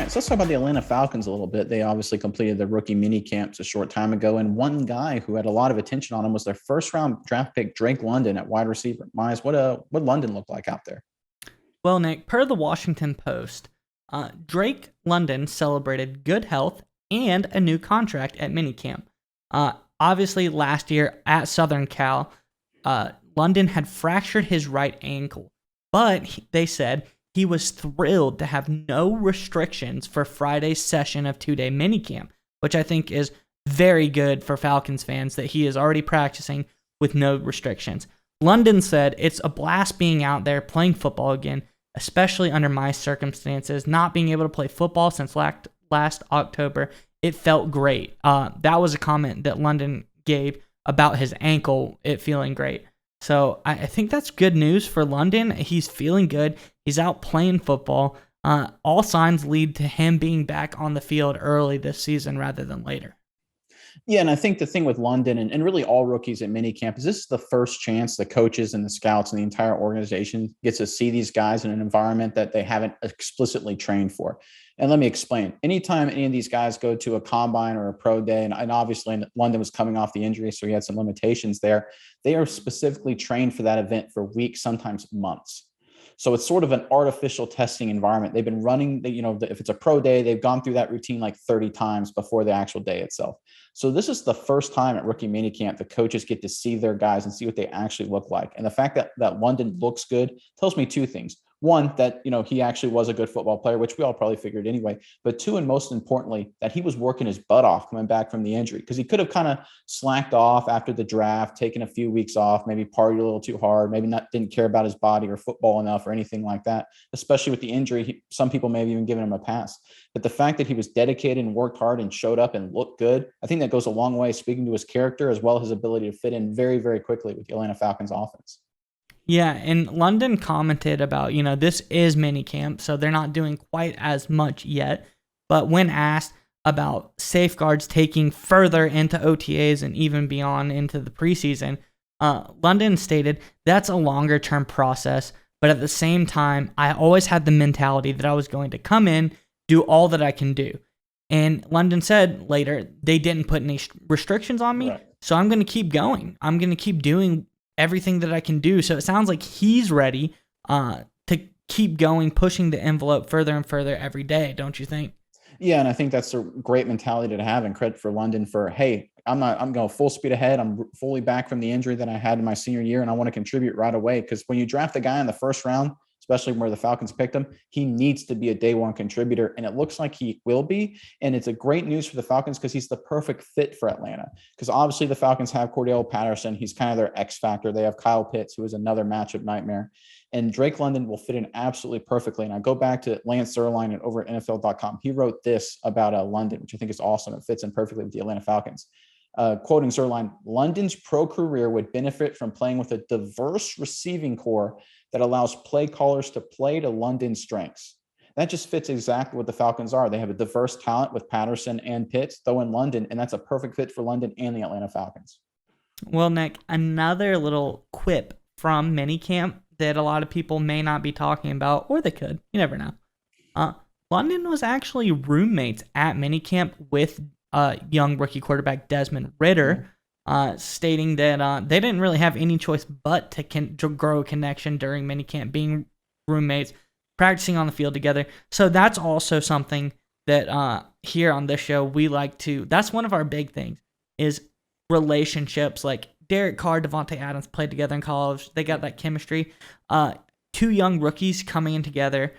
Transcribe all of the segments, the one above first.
right, so let's talk about the Atlanta Falcons a little bit. They obviously completed their rookie mini camps a short time ago, and one guy who had a lot of attention on him was their first round draft pick, Drake London, at wide receiver. Miles, what London look like out there? Well, Nick, per the Washington Post, Drake London celebrated good health and a new contract at minicamp. Obviously, last year at Southern Cal, London had fractured his right ankle, but they said he was thrilled to have no restrictions for Friday's session of two-day minicamp, which I think is very good for Falcons fans that he is already practicing with no restrictions. London said, "It's a blast being out there playing football again, especially under my circumstances. Not being able to play football since last October, it felt great." That was a comment that London gave about his ankle, it feeling great. So I think that's good news for London. He's feeling good. He's out playing football. All signs lead to him being back on the field early this season rather than later. Yeah, and I think the thing with London and really all rookies at minicamp is this is the first chance the coaches and the scouts and the entire organization gets to see these guys in an environment that they haven't explicitly trained for. And let me explain. Anytime any of these guys go to a combine or a pro day, and obviously London was coming off the injury, so he had some limitations there, they are specifically trained for that event for weeks, sometimes months. So it's sort of an artificial testing environment. They've been running, if it's a pro day, they've gone through that routine like 30 times before the actual day itself. So this is the first time at rookie minicamp the coaches get to see their guys and see what they actually look like. And the fact that London looks good tells me two things. One, that, he actually was a good football player, which we all probably figured anyway. But two, and most importantly, that he was working his butt off coming back from the injury, because he could have kind of slacked off after the draft, taken a few weeks off, maybe partied a little too hard, maybe didn't care about his body or football enough or anything like that. Especially with the injury, some people may have even given him a pass. But the fact that he was dedicated and worked hard and showed up and looked good, I think that goes a long way, speaking to his character as well as his ability to fit in very, very quickly with the Atlanta Falcons offense. Yeah, and London commented about, this is minicamp, so they're not doing quite as much yet. But when asked about safeguards taking further into OTAs and even beyond into the preseason, London stated, "That's a longer-term process, but at the same time, I always had the mentality that I was going to come in, do all that I can do." And London said later, "They didn't put any restrictions on me, right, so I'm going to keep going. I'm going to keep doing everything that I can do." So it sounds like he's ready to keep going, pushing the envelope further and further every day, don't you think? Yeah, and I think that's a great mentality to have, and credit for London for, hey, I'm going full speed ahead. I'm fully back from the injury that I had in my senior year, and I want to contribute right away. Because when you draft a guy in the first round, especially where the Falcons picked him, he needs to be a day one contributor. And it looks like he will be. And it's a great news for the Falcons because he's the perfect fit for Atlanta. Because obviously the Falcons have Cordell Patterson. He's kind of their X factor. They have Kyle Pitts, who is another matchup nightmare. And Drake London will fit in absolutely perfectly. And I go back to Lance Zierlein and over at NFL.com. He wrote this about London, which I think is awesome. It fits in perfectly with the Atlanta Falcons. Quoting Zierlein, "London's pro career would benefit from playing with a diverse receiving core that allows play callers to play to London's strengths." That just fits exactly what the Falcons are. They have a diverse talent with Patterson and Pitts, though in London, and that's a perfect fit for London and the Atlanta Falcons. Well, Nick, another little quip from minicamp that a lot of people may not be talking about, or they could. You never know. London was actually roommates at minicamp with young rookie quarterback Desmond Ridder, stating that they didn't really have any choice but to grow a connection during minicamp, being roommates, practicing on the field together. So that's also something that here on this show we like to. That's one of our big things is relationships. Like Derek Carr, Devontae Adams played together in college. They got that chemistry. Two young rookies coming in together.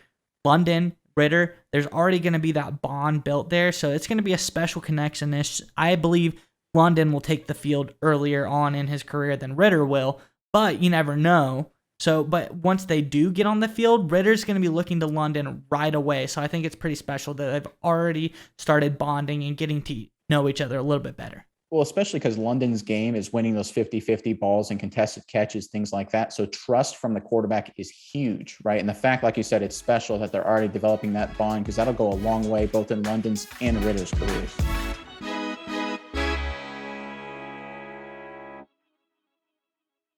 London, Ridder, there's already going to be that bond built there. So it's going to be a special connection. I believe London will take the field earlier on in his career than Ridder will, but you never know. But once they do get on the field, Ridder's going to be looking to London right away. So I think it's pretty special that they've already started bonding and getting to know each other a little bit better. Well, especially because London's game is winning those 50-50 balls and contested catches, things like that. So trust from the quarterback is huge, right? And the fact, like you said, it's special that they're already developing that bond because that'll go a long way both in London's and Ridder's careers.